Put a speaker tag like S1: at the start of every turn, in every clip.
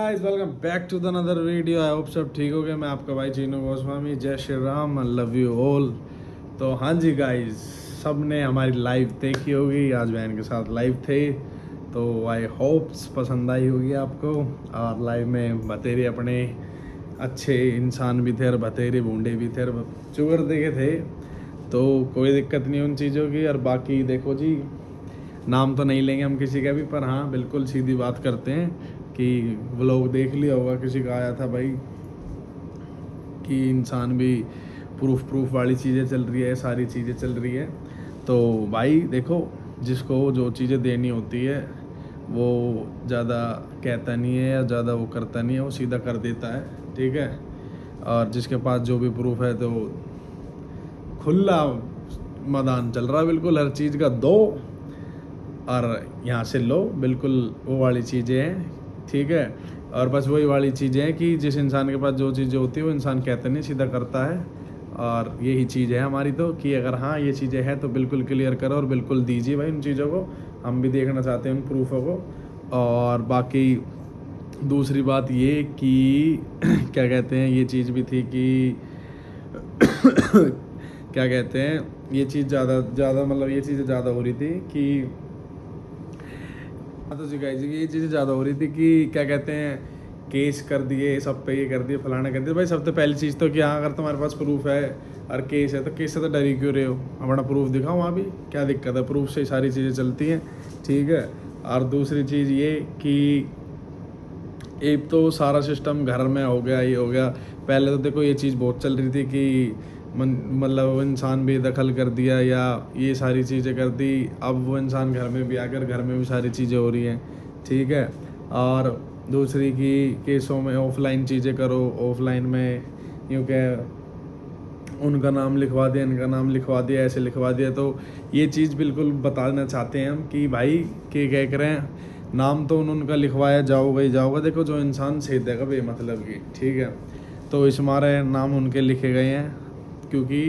S1: Guys, welcome back to the another video. I hope सब ठीक हो गए। मैं आपका भाई चीनू गोस्वामी। जय Shri Ram, love you all. तो हाँ जी गाइस, सब ने हमारी लाइव देखी होगी। आज बहन के साथ लाइव थे, तो आई होप्स पसंद आई होगी आपको। और लाइव में बतेरे अपने अच्छे इंसान भी थे और बतेरे बूढ़े भी थे और चुगर देखे थे, तो कोई दिक्कत नहीं उन चीज़ों की। और बाकी देखो जी, नाम तो नहीं लेंगे हम किसी का भी, पर हाँ बिल्कुल सीधी बात करते हैं कि व्लॉग देख लिया होगा, किसी का आया था भाई कि इंसान भी प्रूफ वाली चीज़ें चल रही है, सारी चीज़ें चल रही है। तो भाई देखो, जिसको जो चीज़ें देनी होती है वो ज़्यादा कहता नहीं है या ज़्यादा वो करता नहीं है, वो सीधा कर देता है, ठीक है। और जिसके पास जो भी प्रूफ है तो खुला मैदान चल रहा है, बिल्कुल हर चीज़ का दो और यहाँ से लो, बिल्कुल वो वाली चीज़ें हैं, ठीक है। और बस वही वाली चीज़ें हैं कि जिस इंसान के पास जो चीज़ें होती है वो इंसान कहते नहीं, सीधा करता है। और यही चीज़ है हमारी तो, कि अगर हाँ ये चीज़ें हैं तो बिल्कुल क्लियर करो और बिल्कुल दीजिए भाई उन चीज़ों को। हम भी देखना चाहते हैं उन प्रूफों को। और बाकी दूसरी बात ये कि क्या कहते हैं, ये चीज़ भी थी कि क्या कहते हैं, ये चीज़ ज़्यादा मतलब ये चीज़ें ज़्यादा हो रही थी कि हाँ तो सिखाई जी, ये चीज़ें ज़्यादा हो रही थी कि क्या कहते हैं, केस कर दिए सब पे, ये कर दिए, फलाना कर दिया। भाई सबसे पहली चीज़ तो कि हाँ, अगर तुम्हारे पास प्रूफ है और केस है तो केस से तो डरी क्यों रहे हो? अपना प्रूफ दिखाओ, वहाँ भी क्या दिक्कत है? प्रूफ से ही सारी चीज़ें चलती हैं, ठीक है। और दूसरी चीज़ ये कि एक तो सारा सिस्टम घर में हो गया, ये हो गया। पहले तो देखो ये चीज़ बहुत चल रही थी कि मतलब वो इंसान भी दखल कर दिया या ये सारी चीज़ें कर दी। अब वो इंसान घर में भी आकर घर में भी सारी चीज़ें हो रही हैं, ठीक है। और दूसरी की केसों में ऑफलाइन चीज़ें करो, ऑफलाइन में यूँ कह उनका नाम लिखवा दिया, इनका नाम लिखवा दिया, ऐसे लिखवा दिया। तो ये चीज़ बिल्कुल बताना चाहते हैं हम कि भाई के क्या करें, नाम तो उनका लिखवाया जाओगा। देखो जो इंसान सेधेगा बेमतलब की, ठीक है, तो इस मारे नाम उनके लिखे गए हैं, क्योंकि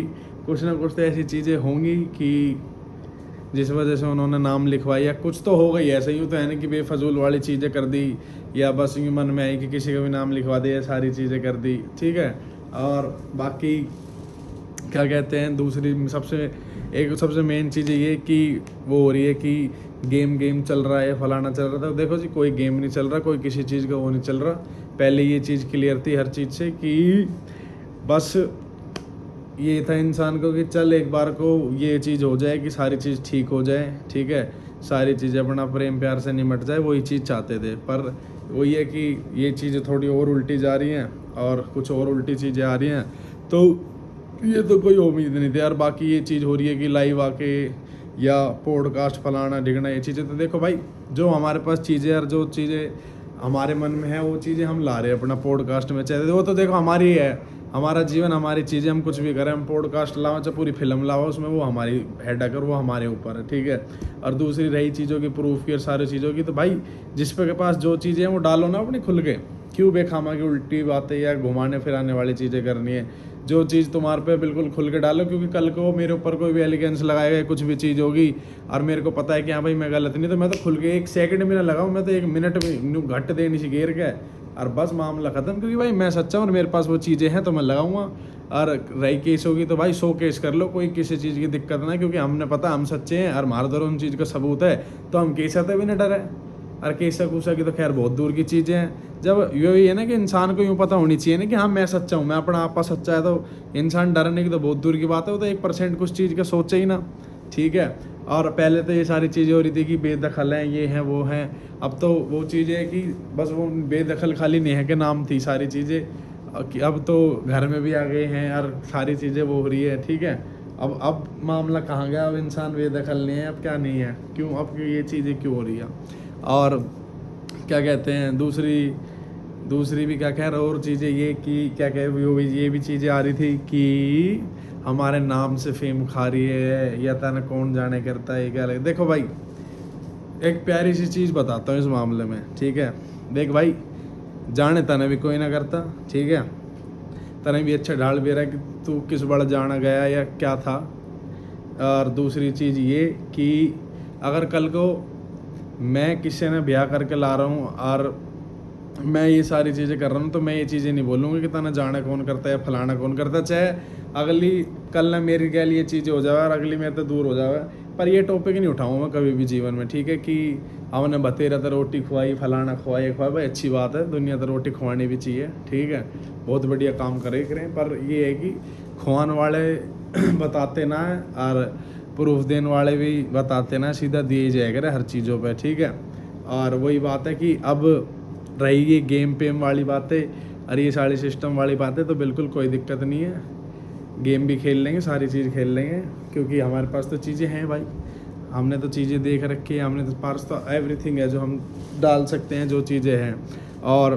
S1: कुछ ना कुछ तो ऐसी चीज़ें होंगी कि जिस वजह से उन्होंने नाम लिखवाया, या कुछ तो हो गई। ऐसे यूँ तो है नहीं कि बेफजूल वाली चीज़ें कर दी या बस यूँ मन में आई कि किसी का भी नाम लिखवा दिया, सारी चीज़ें कर दी, ठीक है। और बाकी क्या कहते हैं, दूसरी सबसे मेन चीज़ ये कि वो हो रही है कि गेम चल रहा है, फलाना चल रहा था। देखो जी, कोई गेम नहीं चल रहा, कोई किसी चीज़ का वो नहीं चल रहा। पहले ये चीज़ क्लियर थी हर चीज़ से कि बस ये था इंसान को कि चल एक बार को ये चीज़ हो जाए कि सारी चीज़ ठीक हो जाए, ठीक है, सारी चीज़ें अपना प्रेम प्यार से निमट जाए, वही चीज़ चाहते थे। पर वही है कि ये चीज़ें थोड़ी और उल्टी जा रही हैं और कुछ और उल्टी चीज़ें आ रही हैं, तो ये तो कोई उम्मीद नहीं थी यार। बाकी ये चीज़ हो रही है कि लाइव आके या पॉडकास्ट फलाना ढिगना, ये चीज़ें तो देखो भाई, जो हमारे पास चीज़ें और जो चीज़ें हमारे मन में है वो चीज़ें हम ला रहे हैं अपना पॉडकास्ट में, चाहे वो तो देखो हमारी है, हमारा जीवन, हमारी चीज़ें, हम कुछ भी करें, हम पॉडकास्ट लाओ चाहे पूरी फिल्म लाओ, उसमें वो हमारी हेड अगर वो हमारे ऊपर है, ठीक है। और दूसरी रही चीज़ों की, प्रूफ की और सारी चीज़ों की, तो भाई जिस पे के पास जो चीज़ें हैं वो डालो ना अपनी खुल के, क्यों बेखामा की उल्टी बातें या घुमाने फिराने वाली चीज़ें करनी है। जो चीज़ तुम्हारे पे बिल्कुल खुल के डालो, क्योंकि कल को मेरे ऊपर कोई भी एलिगेंस लगाएगा, कुछ भी चीज़ होगी और मेरे को पता है कि हाँ भाई मैं गलत नहीं, तो मैं तो खुल के 1 सेकंड भी ना लगाऊँ, मैं तो 1 मिनट भी घट देनी सी घेर के और बस मामला ख़त्म। क्योंकि भाई मैं सच्चा हूँ और मेरे पास वो चीज़ें हैं तो मैं लगाऊंगा। और रही केस होगी तो भाई 100 केस कर लो, कोई किसी चीज़ की दिक्कत ना, क्योंकि हमने पता हम सच्चे हैं और हमारे द्वारा उन चीज़ का सबूत है, तो हम केस आते भी नहीं डरे। और केसा कूसा की तो खैर बहुत दूर की चीज़ें हैं। जब यही है ना कि इंसान को यूँ पता होनी चाहिए ना कि हाँ मैं सच्चा हूँ, मैं अपना आपा सच्चा है, तो इंसान डरने की तो बहुत दूर की बात है। वो तो 1% कुछ चीज़ का सोचे ही ना, ठीक है। और पहले तो ये सारी चीज़ें हो रही थी कि बेदखल हैं, ये हैं वो हैं। अब तो वो चीज़ें है कि बस वो बेदखल खाली नहीं है कि नाम थी, सारी चीज़ें कि अब तो घर में भी आ गए हैं और सारी चीज़ें वो हो रही है, ठीक है। अब मामला कहाँ गया? अब इंसान बेदखल नहीं है, अब क्या नहीं है, क्यों अब ये चीज़ें क्यों हो रही है? और क्या कहते हैं, दूसरी भी क्या खैर और चीज़ें ये कि क्या कह ये भी चीज़ें आ रही थी कि हमारे नाम से फेम खा रही है या तना कौन जाने करता है, क्या लगे। देखो भाई, एक प्यारी सी चीज़ बताता हूँ इस मामले में, ठीक है। देख भाई, जाने तने भी कोई ना करता, ठीक है, तने भी अच्छा ढाल भी रहा कि तू किस बड़ा जाना गया या क्या था। और दूसरी चीज़ ये कि अगर कल को मैं किसी ने ब्याह करके ला रहा हूँ और मैं ये सारी चीज़ें कर रहा हूँ, तो मैं ये चीज़ें नहीं बोलूँगा कि तना जाना कौन करता है या फलाना कौन करता है। चाहे अगली कल ना मेरी गैल ये चीज़ें हो जाए और अगली मेरे तो दूर हो जाए, पर ये टॉपिक नहीं उठाऊँ मैं कभी भी जीवन में, ठीक है। कि हमने बतेरा तो रोटी खुआई, फलाना खुआई भाई अच्छी बात है, दुनिया तो रोटी खुआनी भी चाहिए, ठीक है, बहुत बढ़िया काम करें। पर ये है कि खुआने वाले बताते ना है और प्रूफ देने वाले भी बताते ना, सीधा दिए जाएगा हर चीज़ों पर, ठीक है। और वही बात है कि अब रही ये गेम पेम वाली बातें और ये सारी सिस्टम वाली बातें, तो बिल्कुल कोई दिक्कत नहीं है, गेम भी खेल लेंगे, सारी चीज़ खेल लेंगे, क्योंकि हमारे पास तो चीज़ें हैं भाई, हमने तो चीज़ें देख रखी है, हमने तो पास तो एवरीथिंग है जो हम डाल सकते हैं, जो चीज़ें हैं। और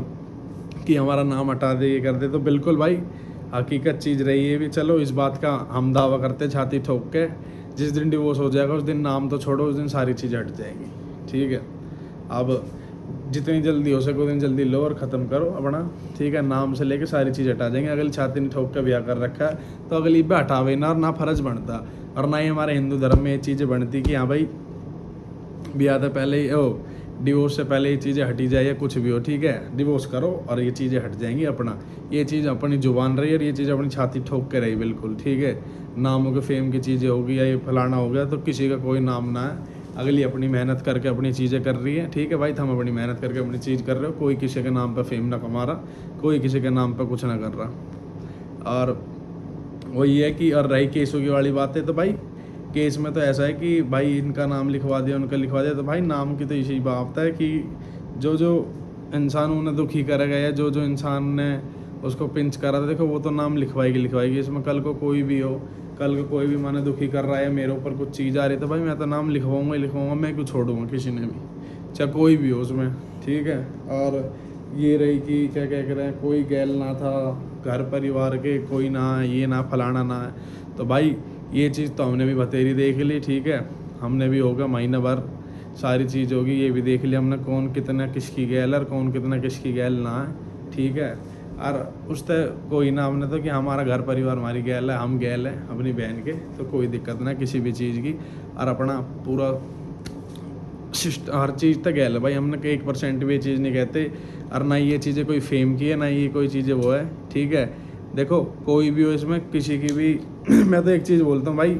S1: कि हमारा नाम हटा दे, ये कर दे, तो बिल्कुल भाई हकीकत चीज़ रही है भी। चलो इस बात का हम दावा करते छाती ठोक के, जिस दिन डिवोर्स हो जाएगा उस दिन नाम तो छोड़ो, उस दिन सारी चीज़ें हट जाएंगी, ठीक है। अब जितनी जल्दी हो सके उतनी जल्दी लो और ख़त्म करो अपना, ठीक है। नाम से लेके सारी चीज़ हटा देंगे। अगली छाती नहीं ठोक के ब्याह कर रखा है तो अगली पे हटावे ना, और ना फ़र्ज बनता और ना ही हमारे हिंदू धर्म में ये चीज़ें बनती कि हाँ भाई ब्याह से पहले ही डिवोर्स से पहले ये चीज़ें हटी जाए या कुछ भी हो, ठीक है। डिवोर्स करो और ये चीज़ें हट जाएंगी अपना, ये चीज़ अपनी जुबान रही और ये चीज़ अपनी छाती ठोक के रही, बिल्कुल, ठीक है। नामों के फेम की चीज़ें होगी या ये फलाना हो गया तो किसी का कोई नाम ना है, अगली अपनी मेहनत करके अपनी चीज़ें कर रही है, ठीक है भाई। तो हम अपनी मेहनत करके अपनी चीज़ कर रहे हो, कोई किसी के नाम पर फेम ना कमा रहा, कोई किसी के नाम पर कुछ ना कर रहा। और वही है कि और रही केसों की वाली बात है, तो भाई केस में तो ऐसा है कि भाई इनका नाम लिखवा दिया, उनका लिखवा दिया, तो भाई नाम की तो इसी बात है कि जो जो इंसान उन्हें दुखी करेगा या जो जो इंसान ने उसको पिंच करा था, देखो वो तो नाम लिखवाएगी। इसमें कल को कोई भी हो, कल को कोई भी माने दुखी कर रहा है, मेरे ऊपर कुछ चीज़ आ रही है, तो भाई मैं तो नाम लिखवाऊंगा ही लिखवाऊंगा, मैं क्यों छोड़ूंगा किसी ने भी, चाहे कोई भी हो उसमें, ठीक है। और ये रही कि क्या कह रहे हैं, कोई गैल ना था घर परिवार के, कोई ना ये ना फलाना ना है, तो भाई ये चीज़ तो हमने भी बतेरी देख ली, ठीक है। हमने भी होगा महीना भर सारी चीज़ होगी, ये भी देख लिया हमने कौन कितना किसकी गैल और कौन कितना किसकी गैल ना है, ठीक है। और उस तक कोई ना, हमने तो कि हमारा घर परिवार हमारी गैल है, हम गैल है अपनी बहन के, तो कोई दिक्कत ना किसी भी चीज़ की। और अपना पूरा हर चीज़ तक गैल है भाई, हमने 1% भी ये चीज़ नहीं कहते। और ना ये चीज़ें कोई फेम की है, ना ये कोई चीज़ें वो है, ठीक है। देखो कोई भी हो इसमें किसी की भी मैं तो एक चीज़ बोलता हूँ भाई,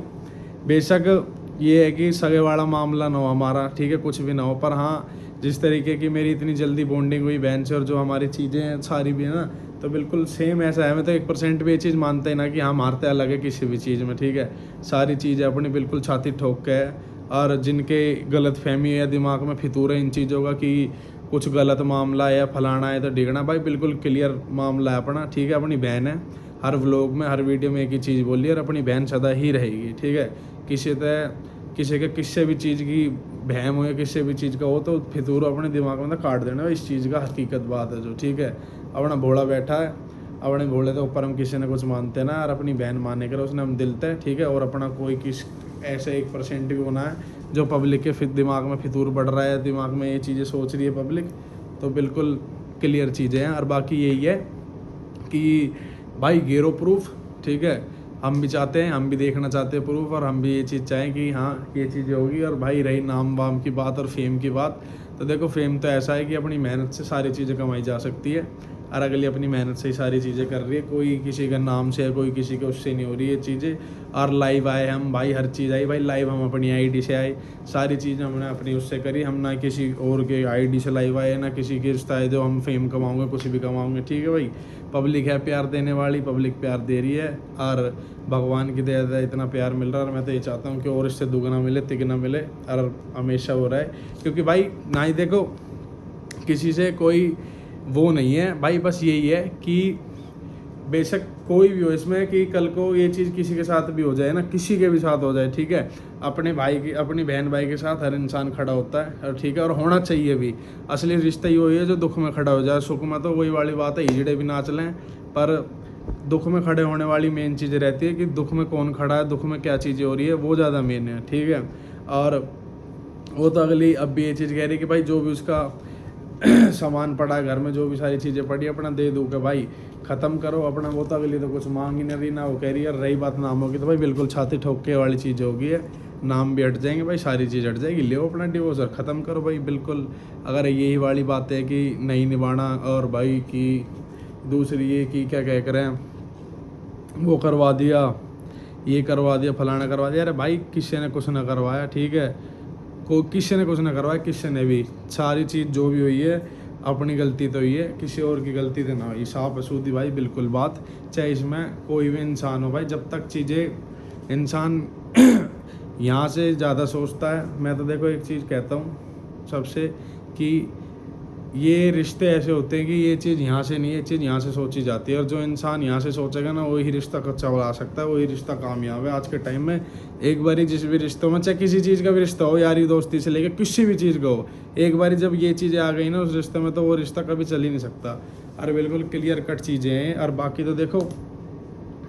S1: बेशक ये है कि सगे वाला मामला ना हो हमारा, ठीक है, कुछ भी ना हो, पर हाँ जिस तरीके की मेरी इतनी जल्दी बॉन्डिंग हुई बहन से और जो हमारी चीज़ें हैं सारी भी है ना, तो बिल्कुल सेम ऐसा है। मैं तो 1% भी ये चीज़ मानते हैं ना कि हाँ मारते अलग है किसी भी चीज़ में, ठीक है। सारी चीज़ें अपनी बिल्कुल छाती ठोक के है। और जिनके गलत फहमी है, दिमाग में फितूर है इन चीज़ों का कि कुछ गलत मामला है या फलाना है तो डिगना, भाई बिल्कुल क्लियर मामला है अपना, ठीक है। अपनी बहन है, हर व्लॉग में हर वीडियो में एक ही चीज़ बोली है और अपनी बहन सदा ही रहेगी, ठीक है। किसी के किसी भी चीज़ की बहम हो या किसी भी चीज़ का हो तो फितूर अपने दिमाग में ना काट देना, इस चीज़ का हकीकत बात है जो, ठीक है। अपना भोला बैठा है, अपने भोले के ऊपर हम किसी ने कुछ मानते ना, और अपनी बहन मानने के लिए उसने हम दिलते हैं, ठीक है। और अपना कोई किस ऐसे 1% भी होना है जो पब्लिक के दिमाग में फितूर बढ़ रहा है, दिमाग में ये चीज़ें सोच रही है पब्लिक, तो बिल्कुल क्लियर चीज़ें हैं। और बाकी यही है कि भाई गेरो प्रूफ, ठीक है, हम भी चाहते हैं, हम भी देखना चाहते हैं प्रूफ, और हम भी ये चीज़ चाहें कि हाँ ये चीज़ें होगी। और भाई रही नाम वाम की बात और फेम की बात, तो देखो फेम तो ऐसा है कि अपनी मेहनत से सारी चीज़ें कमाई जा सकती है, और अगली अपनी मेहनत से ही सारी चीज़ें कर रही है, कोई किसी का नाम से है, कोई किसी के उससे नहीं हो रही है चीज़ें। और लाइव आए हम भाई, हर चीज़ आई भाई लाइव, हम अपनी आईडी से आए, सारी चीज़ें हमने अपनी उससे करी, हम ना किसी और के आईडी से लाइव आए, ना किसी के रिश्ता है जो हम फेम कमाऊँगे कुछ भी कमाऊँगे, ठीक है भाई। पब्लिक है प्यार देने वाली, पब्लिक प्यार दे रही है, और भगवान की दया से इतना प्यार मिल रहा है। और मैं तो ये चाहता हूँ कि और इससे दुगना मिले तिगना मिले, और हमेशा हो रहा है, क्योंकि भाई ना ही देखो किसी से कोई वो नहीं है भाई, बस यही है कि बेशक कोई भी हो इसमें कि कल को ये चीज़ किसी के साथ भी हो जाए ना, किसी के भी साथ हो जाए, ठीक है, अपने भाई की अपनी बहन भाई के साथ हर इंसान खड़ा होता है, और ठीक है, और होना चाहिए भी। असली रिश्ता ही वही है जो दुख में खड़ा हो जाए, सुख में तो वही वाली बात है, हिजड़े भी नाच लें, पर दुख में खड़े होने वाली मेन चीज़ रहती है कि दुख में कौन खड़ा है, दुख में क्या चीज़ें हो रही है, वो ज़्यादा मेन है, ठीक है। और वो तो अगली अब भी ये चीज़ कह रही है कि भाई जो भी उसका सामान पड़ा है घर में, जो भी सारी चीज़ें पड़ी अपना दे दूँ के भाई ख़त्म करो अपना, वो तो अगली तो कुछ मांग ही नहीं रही ना, वो कह रही है। रही बात नाम होगी तो भाई बिल्कुल छाती ठोक के वाली चीज़ होगी है, नाम भी हट जाएंगे भाई, सारी चीज़ हट जाएगी, ले अपना डिवोर्स और ख़त्म करो भाई बिल्कुल। अगर यही वाली बात है कि नहीं निभाना, और भाई कि दूसरी ये कि क्या कह कर वो करवा दिया, ये करवा दिया, फलाना करवा दिया, अरे भाई किसी ने कुछ ना करवाया, ठीक है, किसी ने कुछ ना करवाया, किसी ने भी, सारी चीज़ जो भी हुई है अपनी गलती तो हुई है, किसी और की गलती तो ना हुई, साफ असूदी भाई बिल्कुल बात। चाहे इसमें कोई भी इंसान हो भाई, जब तक चीज़ें इंसान यहाँ से ज़्यादा सोचता है, मैं तो देखो एक चीज़ कहता हूँ सबसे कि ये रिश्ते ऐसे होते हैं कि ये चीज़ यहाँ से नहीं है, ये चीज़ यहाँ से सोची जाती है, और जो इंसान यहाँ से सोचेगा ना वही रिश्ता कच्चा बना सकता है, वही रिश्ता कामयाब है आज के टाइम में। एक बारी जिस भी रिश्तों में, चाहे किसी चीज़ का भी रिश्ता हो, यारी दोस्ती से लेकर किसी भी चीज़ का हो, एक बारी जब ये चीज़ें आ गई ना उस रिश्ते में, तो वो रिश्ता कभी चल ही नहीं सकता। और बिल्कुल क्लियर कट चीज़ें हैं। और बाकी तो देखो,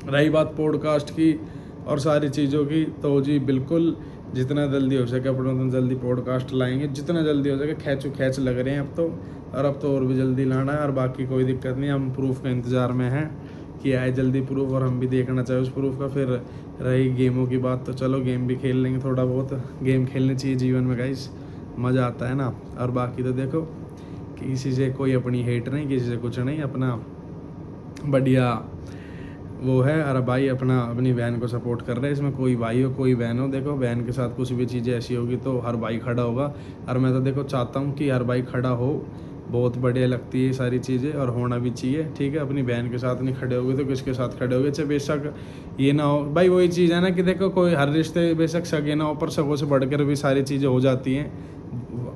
S1: रही बात पॉडकास्ट की और सारी चीज़ों की, तो जी बिल्कुल जितना जल्दी हो सके अपना उतना जल्दी पॉडकास्ट लाएंगे, जितना जल्दी हो सके, खैच लग रहे हैं अब तो, और अब तो और भी जल्दी लाना है। और बाकी कोई दिक्कत नहीं, हम प्रूफ का इंतज़ार में हैं कि आए जल्दी प्रूफ, और हम भी देखना चाहे उस प्रूफ का। फिर रही गेमों की बात, तो चलो गेम भी खेल लेंगे, थोड़ा बहुत गेम खेलनी चाहिए जीवन में गाइस, मज़ा आता है ना। और बाकी तो देखो, किसी से कोई अपनी हेट नहीं, किसी से कुछ नहीं, अपना बढ़िया वो है। और भाई अपनी बहन को सपोर्ट कर रहे हैं, इसमें कोई भाई हो कोई बहन हो, देखो बहन के साथ कुछ भी चीज़ें ऐसी होगी तो हर भाई खड़ा होगा। और मैं तो देखो चाहता हूँ कि हर भाई खड़ा हो, बहुत बढ़िया लगती है सारी चीज़ें, और होना भी चाहिए, ठीक है। अपनी बहन के साथ नहीं खड़े होगे तो किसके साथ खड़े होगे, चाहे बेशक ये ना हो भाई। वही चीज़ है ना कि देखो, कोई हर रिश्ते बेशक सगे ना हो, पर सगों से बढ़कर भी सारी चीज़ें हो जाती हैं,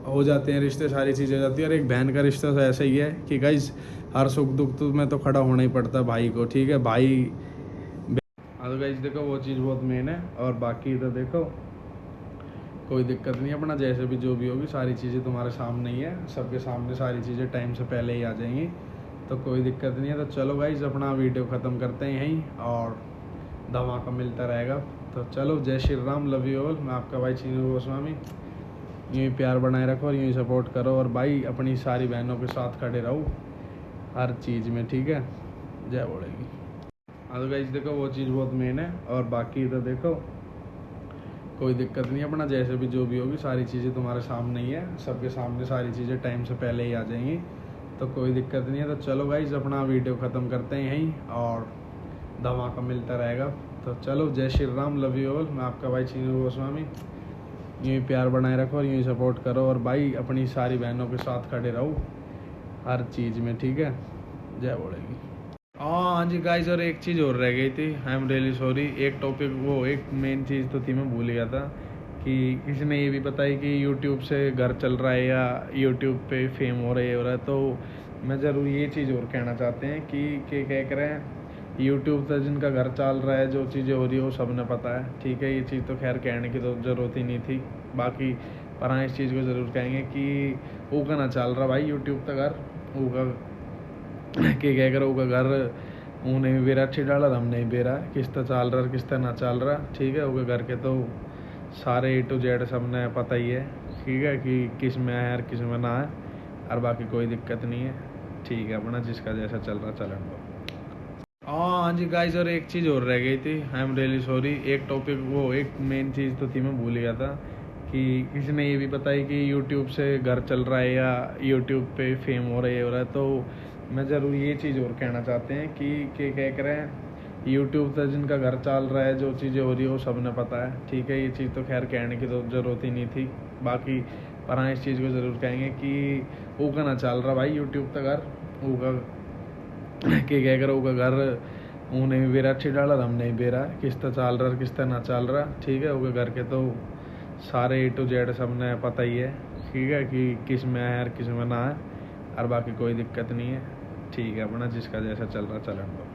S1: हो जाते हैं रिश्ते, सारी चीज़ें हो जाती है। और एक बहन का रिश्ता तो ऐसा ही है कि गाइज हर सुख दुख तो में तो खड़ा होना ही पड़ता है भाई को, ठीक है भाई। हाँ तो गाइज देखो, वो चीज़ बहुत मेन है। और बाकी तो देखो कोई दिक्कत नहीं, अपना जैसे भी जो भी होगी सारी चीज़ें तुम्हारे सामने ही है, सबके सामने सारी चीज़ें टाइम से पहले ही आ जाएंगी, तो कोई दिक्कत नहीं है। तो चलो गाइज अपना वीडियो ख़त्म करते हैं यहीं, और धमाका मिलता रहेगा। तो चलो, जय Shri Ram, love you all. मैं आपका भाई चीनू गोस्वामी, यूँ ही प्यार बनाए रखो और यूँ ही सपोर्ट करो, और भाई अपनी सारी बहनों के साथ खड़े रहो हर चीज़ में, ठीक है। जय बोलेगी। हाँ तो गाइज देखो, वो चीज़ बहुत मेन है। और बाकी तो देखो कोई दिक्कत नहीं, अपना जैसे भी जो भी होगी सारी चीज़ें तुम्हारे सामने ही है, सबके सामने सारी चीज़ें टाइम से पहले ही आ जाएंगी, तो कोई दिक्कत नहीं है। तो चलो गाइज अपना वीडियो ख़त्म करते हैं यहीं, और धमाका मिलता रहेगा। तो चलो, जय Shri Ram, love you all. मैं आपका भाई चीनू गोस्वामी, यूँ ही प्यार बनाए रखो और यूँ ही सपोर्ट करो, और भाई अपनी सारी बहनों के साथ खड़े रहो हर चीज़ में, ठीक है। जय बोलेगी। हाँ जी गाइस, और एक चीज़ और रह गई थी, आई एम रियली सॉरी। एक टॉपिक, वो एक मेन चीज़ तो थी, मैं भूल गया था कि किसी ने ये भी बताई कि यूट्यूब से घर चल रहा है या यूट्यूब पे फेम हो रहा है, तो मैं ज़रूर ये चीज़ और कहना चाहते हैं कि क्या कह रहे हैं, यूट्यूब से जिनका घर चल रहा है, जो चीज़ें हो रही है वो सब ने पता है, ठीक है। ये चीज़ तो खैर कहने की तो ज़रूरत ही नहीं थी। बाकी पर हाँ, इस चीज़ को ज़रूर कहेंगे कि वो का ना चल रहा भाई यूट्यूब तक घर, वो का कि क्या करो का घर उन्हें भी बेरा अच्छी डाला, हमने भी बेरा किस्ता चल रहा किस्ता ना चल रहा, ठीक है। वो घर के तो सारे A to Z सबने पता ही है, ठीक है, कि किस में है और किस में ना है। और बाकी कोई दिक्कत नहीं है, ठीक है, अपना जिसका जैसा चल रहा चलन दो। हाँ जी गाइस, और एक चीज़ और रह गई थी, आई एम रियली सॉरी। एक टॉपिक, वो एक मेन चीज़ तो थी, मैं भूल गया था कि किसी ने ये भी बताई कि यूट्यूब से घर चल रहा है या यूट्यूब पे फेम हो रहा है, तो मैं ज़रूर ये चीज़ और कहना चाहते हैं कि क्या कह रहे हैं, यूट्यूब से जिनका घर चल रहा है, जो चीज़ें हो रही है वो सब ने पता है, ठीक है। ये चीज़ तो खैर कहने की तो ज़रूरत ही नहीं थी। बाकी पर हाँ, इस चीज़ को ज़रूर कहेंगे कि वो का ना चल रहा भाई यूट्यूब तक घर, वो का कि क्या करो का घर उन्हें भी बेरा अच्छी डाला, हमने भी बेरा किस्ता चल रहा किस्ता ना चल रहा, ठीक है। वो घर के तो सारे A to Z सबने पता ही है, ठीक है, कि किस में है और किस में ना है। और बाकी कोई दिक्कत नहीं है, ठीक है, अपना जिसका जैसा चल रहा चलन दो।